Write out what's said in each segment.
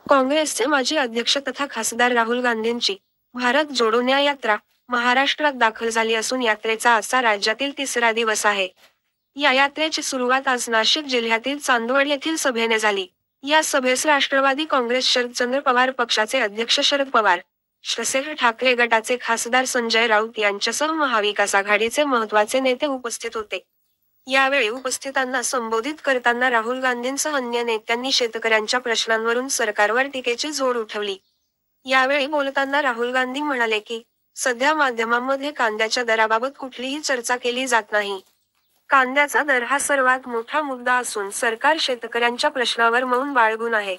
काँग्रेसचे माजी अध्यक्ष तथा खासदार राहुल गांधींची भारत जोडो न्याय यात्रा महाराष्ट्रात दाखल झाली असून यात्रेचा आजचा राज्यातील तिसरा दिवस आहे. या यात्रेची सुरुवात आज नाशिक जिल्ह्यातील चांदवड येथील सभेने झाली. या सभेस राष्ट्रवादी काँग्रेस शरदचंद्र पवार पक्षाचे अध्यक्ष शरद पवार, शिवसेना ठाकरे गटाचे खासदार संजय राऊत यांच्यासह महाविकास आघाडीचे महत्त्वाचे नेते उपस्थित होते. यावेळी उपस्थितांना संबोधित करताना राहुल गांधींसह अन्य नेत्यांनी शेतकऱ्यांच्या प्रश्नांवरून सरकारवर टीकेची झोड उठवली. यावेळी बोलताना राहुल गांधी म्हणाले की, सध्या माध्यमांमध्ये कांद्याच्या दराबाबत कुठलीही चर्चा केली जात नाही. कांद्याचा दर हा सर्वात मोठा मुद्दा असून सरकार शेतकऱ्यांच्या प्रश्नावर मौन बाळगून आहे.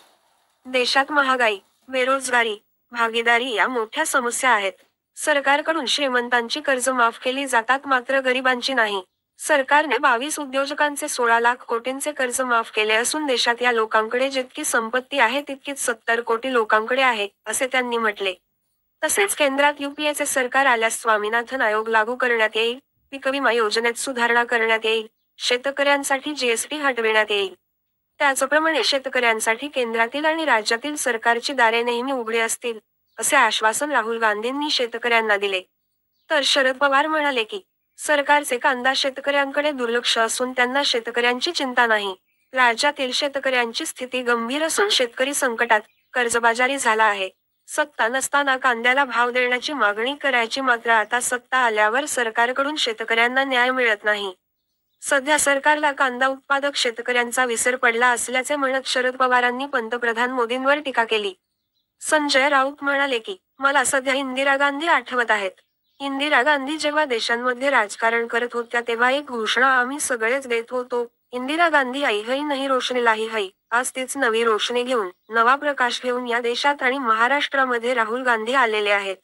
देशात महागाई, बेरोजगारी, भागीदारी या मोठ्या समस्या आहेत. सरकारकडून श्रीमंतांची कर्ज माफ केली जातात मात्र गरिबांची नाही. सरकारने 22 उद्योजकांचे 16 लाख कोटींचे कर्ज माफ केले असून देशात या लोकांकडे जितकी संपत्ती आहे तितकीच 70 कोटी लोकांकडे आहे, असे त्यांनी म्हटले. तसेच केंद्रात युपीएचे सरकार आल्यास स्वामीनाथन आयोग लागू करण्यात येईल, पीक विमा योजनेत सुधारणा करण्यात येईल, शेतकऱ्यांसाठी जीएसटी हटविण्यात येईल. त्याचप्रमाणे शेतकऱ्यांसाठी केंद्रातील आणि राज्यातील सरकारची दारे नेहमी उघडी असतील, असे आश्वासन राहुल गांधींनी शेतकऱ्यांना दिले. तर शरद पवार म्हणाले की, सरकारचे कांदा शेतकऱ्यांकडे दुर्लक्ष असून त्यांना शेतकऱ्यांची चिंता नाही. राज्यातील शेतकऱ्यांची स्थिती गंभीर असून शेतकरी संकटात, कर्जबाजारी झाला आहे. सत्ता नसताना कांद्याला भाव देण्याची मागणी करायची मात्र आता सत्ता आल्यावर सरकारकडून शेतकऱ्यांना न्याय मिळत नाही. सध्या सरकारला कांदा उत्पादक शेतकऱ्यांचा विसर पडला असल्याचे म्हणत शरद पवारांनी पंतप्रधान मोदींवर टीका केली. संजय राऊत म्हणाले की, मला सध्या इंदिरा गांधी आठवत आहेत. इंदिरा गांधी जेव्हा देशांमध्ये राजकारण करत होत्या तेव्हा एक घोषणा आम्ही सगळेच देत होतो, इंदिरा गांधी आई है नहीं रोशनी लाई है. आज तीच नवी रोशनी घेऊन, नवा प्रकाश घेऊन या देशात आणि महाराष्ट्रामध्ये राहुल गांधी आलेले आहेत.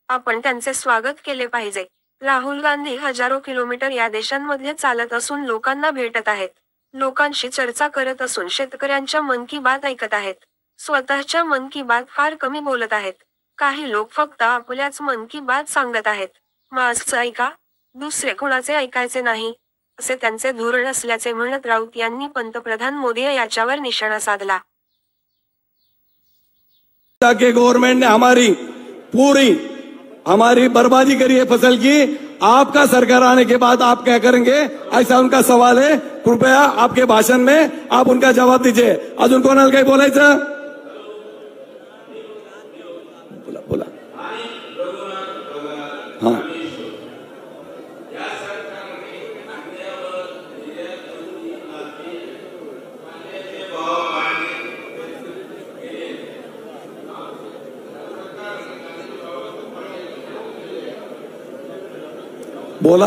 आपण त्यांचे स्वागत केले पाहिजे. राहुल गांधी हजारो किलोमीटर या देशांमध्ये चालत असून लोकांना भेटत आहेत. लोकांशी चर्चा करत असून शेतकऱ्यांच्या मन की बात ऐकत आहेत. स्वतःच्या मन की बात फार कमी बोलत आहेत. काही लोक फक्त आपल्याच मन की बात सांगत आहेत. माझं ऐका, दुसरे कोणाचे ऐकायचे नाही, असे त्यांचे धोरण असल्याचे म्हणत राऊत यांनी पंतप्रधान मोदी याच्यावर निशाणा साधला. गवर्नमेंट ने हमारी बर्बादी करी है फसल की. आपका सरकार आने के बाद आप क्या करेंगे, ऐसा उनका सवाल है. कृपया आपके भाषण में आप उनका जवाब दीजिए. अजून कोणाला काही बोलायचं? बोला. हाँ,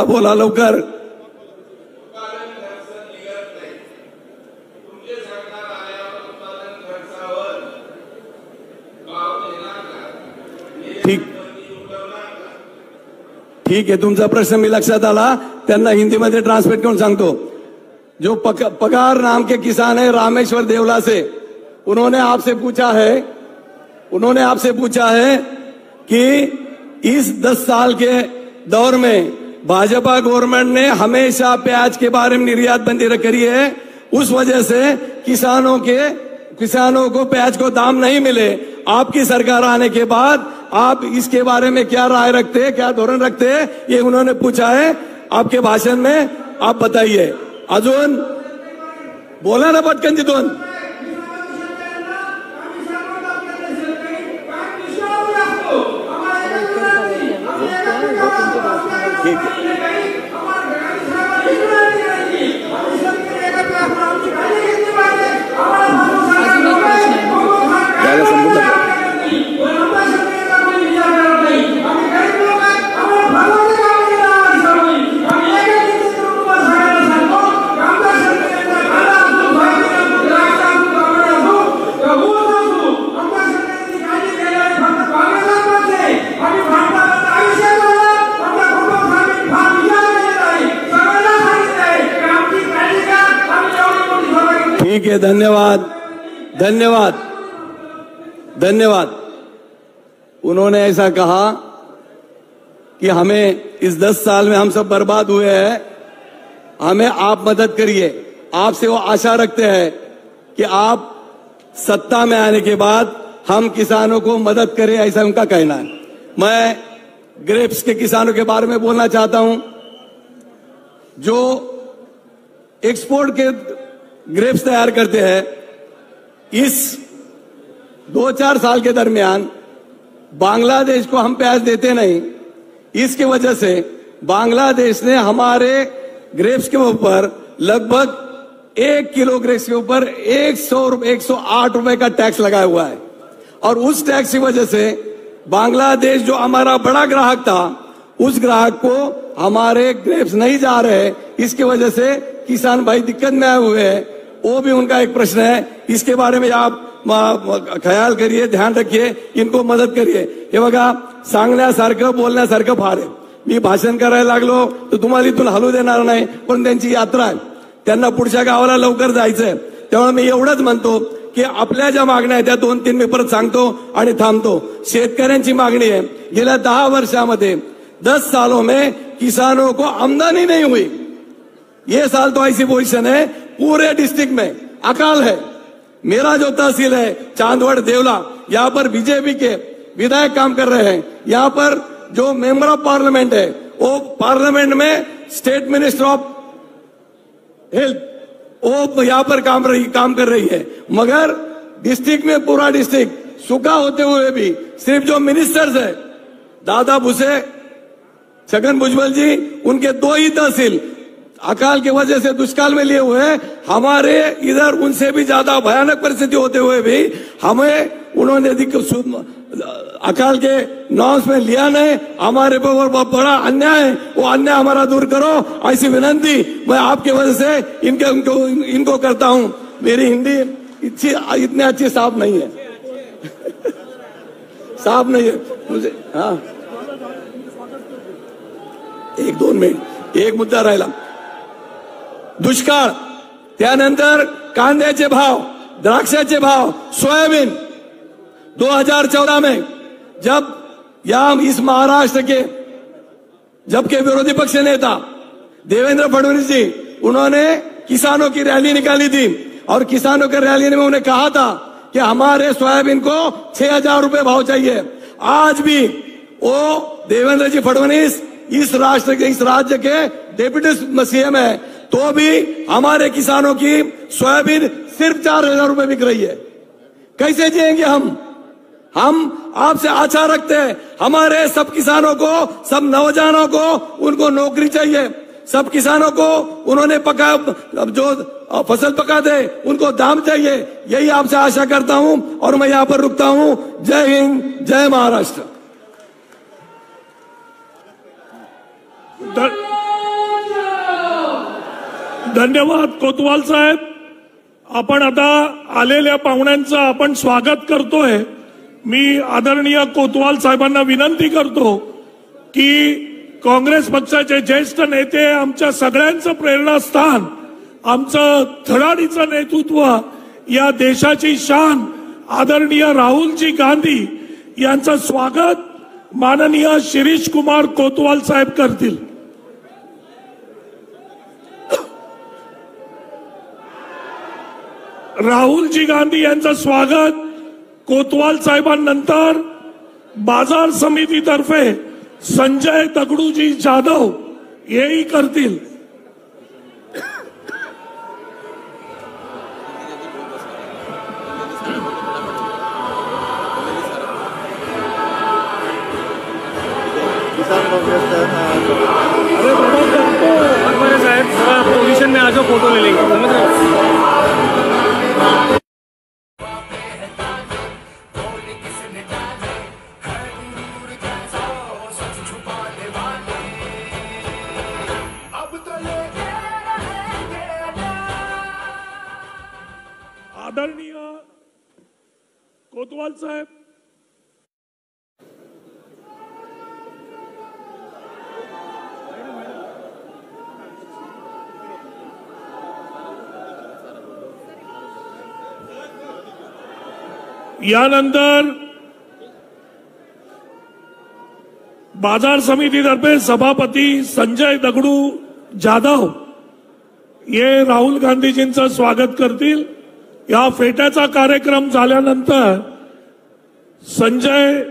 बोला लवकर. ठीक आहे, तुमचा प्रश्न मी लक्षात आला. त्यांना हिंदीमध्ये ट्रांसलेट करून सांगतो. जो पगार नाम के किसान है रामेश्वर देवला से, उन्होंने आपसे पूछा है कि इस 10 साल के दौर में भाजपा गवर्नमेंट ने हमेशा प्याज के बारे में निर्यात बंदी करी है. उस वजह से किसानों को प्याज को दाम नहीं मिले. आपकी सरकार आने के बाद आप इसके बारे में क्या राय रखते हैं, क्या धोरण रखते हैं, ये उन्होंने पूछा है. आपके भाषण में आप बताइए. अजून बोला ना पटकन तिथून. ठीक आहे. ठीक है, धन्यवाद. उन्होंने ऐसा कहा कि हमें इस 10 साल में हम सब बर्बाद हुए हैं, हमें आप मदद करिए. आपसे वो आशा रखते हैं कि आप सत्ता में आने के बाद हम किसानों को मदद करें, ऐसा उनका कहना है। मैं ग्रेप्स के किसानों के बारे में बोलना चाहता हूं। जो एक्सपोर्ट के ग्रेप्स तैयार करते हैं, इस 2-4 साल के दरमियान बांग्लादेश को हम प्याज देते नहीं। इसकी वजह से बांग्लादेश ने हमारे ग्रेप्स के ऊपर लगभग 1 किलो ग्रेप्स के ऊपर 108 रुपए का टैक्स लगाया हुआ है। और उस टैक्स की वजह से बांग्लादेश जो हमारा बड़ा ग्राहक था, उस ग्राहक को हमारे ग्रेप्स नहीं जा रहे। इसकी वजह से किसान भाई दिक्कत में आए हुए हैं। वो भी उनका एक प्रश्न है, इसके बारे में आप ख्याल करिए, ध्यान रखिए, इनको मदत करिए। हे बघा, सांगण्यासारखं बोलण्यासारखं फार आहे। मी भाषण करायला लागलो तर तुम्हाला इथून हलू देणार नाही, पण त्यांची यात्रा आहे, त्यांना पुढच्या गावाला लवकर जायचंय। त्यामुळे मी एवढंच म्हणतो की आपल्या ज्या मागण्या आहेत त्या 2-3 मी परत सांगतो आणि थांबतो। शेतकऱ्यांची मागणी आहे, गेल्या 10 वर्षामध्ये 10 सालों में किसानों को आमदनी नहीं हुई। ये साल तो ऐसी पोजीशन है, पूरे डिस्ट्रिक्ट में अकाल है। मेरा जो तहसील है चांदवड़ देवला, यहाँ पर बीजेपी के विधायक काम कर रहे हैं। यहाँ पर जो मेंबर ऑफ पार्लियामेंट है, वो पार्लियामेंट में स्टेट मिनिस्टर ऑफ हेल्थ, वो यहाँ पर काम कर रही है। मगर डिस्ट्रिक्ट में पूरा डिस्ट्रिक्ट सूखा होते हुए भी सिर्फ जो मिनिस्टर्स है, दादा भुसे, छगन भुजबल जी, उनके 2 ही तहसील अकाल की वजह से दुष्काल में लिए हुए हैं। हमारे इधर उनसे भी ज्यादा भयानक परिस्थिति होते हुए भी हमें उन्होंने अकाल के नॉर्म्स में लिया नहीं। हमारे पर बहुत बड़ा अन्याय है, वो अन्याय हमारा दूर करो, ऐसी विनंती मैं आपके वजह से इनको करता हूं। मेरी हिंदी इतनी अच्छी साफ नहीं है साफ नहीं है मुझे। हाँ, 1-2 मिनिट, एक मुद्दा राहिला। दुष्काळ, त्यानंतर कांद्याचे भाव, द्राक्षाचे भाव, सोयाबीन। 2014 में जब इस महाराष्ट्र के जबकि विरोधी पक्ष नेता देवेंद्र फडणवीस जी, उन्होंने किसानों की रैली निकाली थी और किसानों के रैली में उन्होंने कहा था कि हमारे सोयाबीन को 6000 रुपए भाव चाहिए। आज भी वो देवेंद्र जी फडणवीस इस राज्य के डिप्टी सीएम है, तो भी हमारे किसानों की सोयाबीन सिर्फ 4000 रुपए बिक रही है। कैसे जिएंगे हम आपसे आशा रखते हैं। हमारे सब किसानों को, सब नौजवानों को, उनको नौकरी चाहिए। सब किसानों को उन्होंने जो फसल पका दे उनको दाम चाहिए। यही आपसे आशा करता हूं और मैं यहां पर रुकता हूं। जय हिंद, जय महाराष्ट्र। धन्यवाद कोतवाल साहेब। आपण आता आलेल्या पाहुण्यांचं आपण स्वागत करतोय। मी आदरणीय कोतवाल साहेबांना विनंती करतो की काँग्रेस पक्षाचे ज्येष्ठ नेते, आमच्या सगळ्यांचं प्रेरणास्थान, आमचं धडाडीचं नेतृत्व, या देशाची शान आदरणीय राहुलजी गांधी यांचं स्वागत माननीय शिरीष कुमार कोतवाल साहेब करतील। राहुलजी गांधी यांचं स्वागत कोतवाल साहेबांनंतर बाजार समितीतर्फे संजय दगडूजी जाधव हेही करतील। अरे साहब, थोड़ा पोजीशन में आ जाओ, फोटो ले लेंगे, समझ रहे हो? आदरणीय कोतवाल साहेब, यानंतर बाजार समितीतर्फे सभापती संजय दगडू जाधव हे राहुल गांधीजींचं स्वागत करतील। या फेट्याचा कार्यक्रम झाल्यानंतर संजय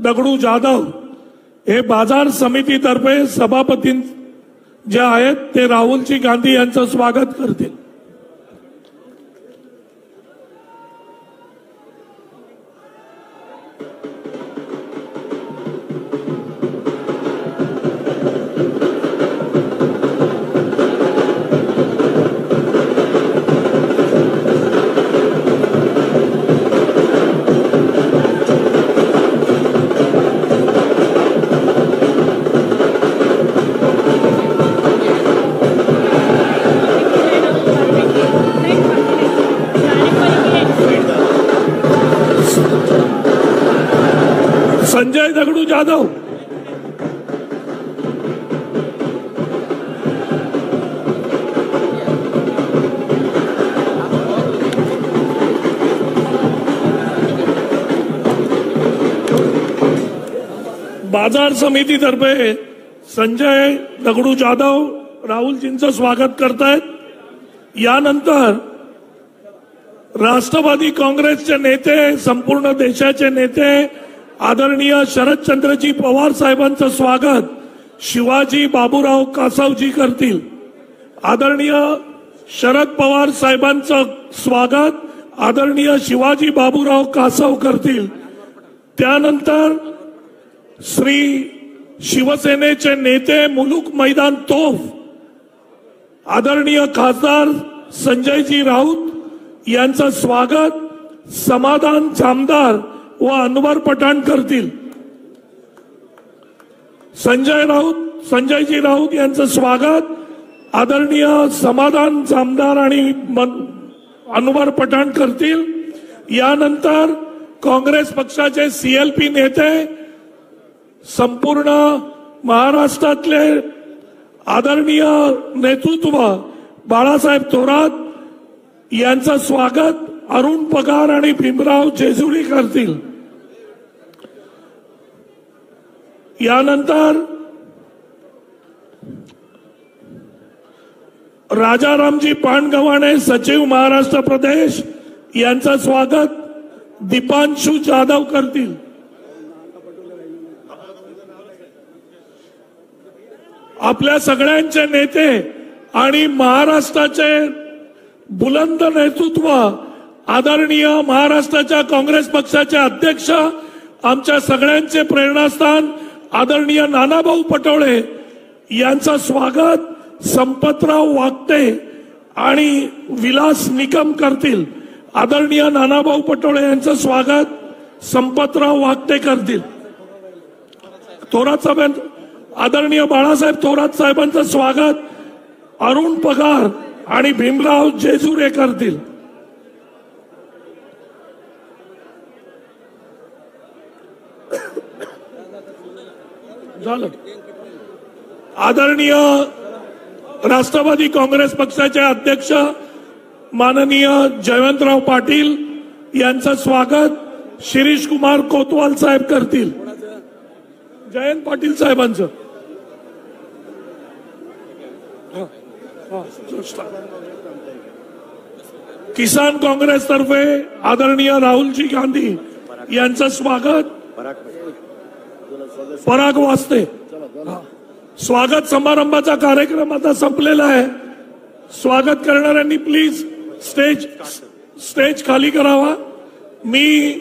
दगडू जाधव हे बाजार समितीतर्फे सभापती जे आहेत ते राहुलजी गांधी यांचं स्वागत करतील. संजय दगडू जाधव, बाजार समितीतर्फे संजय दगडू जाधव राहुलजींचं स्वागत करतायत. यानंतर राष्ट्रवादी काँग्रेसचे नेते, संपूर्ण देशाचे नेते आदरणीय शरदचंद्रजी पवार साहेबांचं स्वागत शिवाजी बाबूराव कासावजी करतील. आदरणीय शरद पवार साहेबांचं स्वागत आदरणीय शिवाजी बाबूराव कासाव करतील. त्यानंतर श्री शिवसेनेचे नेते मुलुक मैदान तोफ आदरणीय खासदार संजयजी राऊत यांचं स्वागत समाधान जामदार व अनवर पठाण करतील. संजयजी राऊत यांचं स्वागत आदरणीय समाधान जामदार आणि अनवर पठाण करतील. यानंतर काँग्रेस पक्षाचे सीएलपी नेते, संपूर्ण महाराष्ट्रातले आदरणीय नेतृत्व बाळासाहेब थोरात यांचं स्वागत अरुण पगार आणि भीमराव जेजुरी करतील. यानंतर राजारामजी पानगव्हाणे सचिव महाराष्ट्र प्रदेश यांचं स्वागत दीपांशु जाधव करतील. आपल्या सगळ्यांचे नेते आणि महाराष्ट्राचे बुलंद नेतृत्व आदरणीय महाराष्ट्राच्या काँग्रेस पक्षाचे अध्यक्ष, आमच्या सगळ्यांचे प्रेरणास्थान आदरणीय नानाभाऊ पटोळे यांचं स्वागत संपतराव वागते आणि विलास निकम करतील. आदरणीय नानाभाऊ पटोळे यांचं स्वागत संपतराव वागते करतील. थोरात साहेब, आदरणीय बाळासाहेब थोरात साहेबांचं स्वागत अरुण पगार आणि भीमराव जेजुरे करतील. झालं. आदरणीय राष्ट्रवादी काँग्रेस पक्षाचे अध्यक्ष माननीय जयवंतराव पाटील यांचं स्वागत शिरीष कुमार कोतवाल साहेब करतील. जयंत पाटील साहेबांचं. किसान काँग्रेस तर्फे आदरणीय राहुलजी गांधी यांचं स्वागत पराग वास्ते. स्वागत समारंभाचा कार्यक्रम आता संपलेला आहे. स्वागत करणाऱ्यांनी प्लीज स्टेज खाली करावा. मी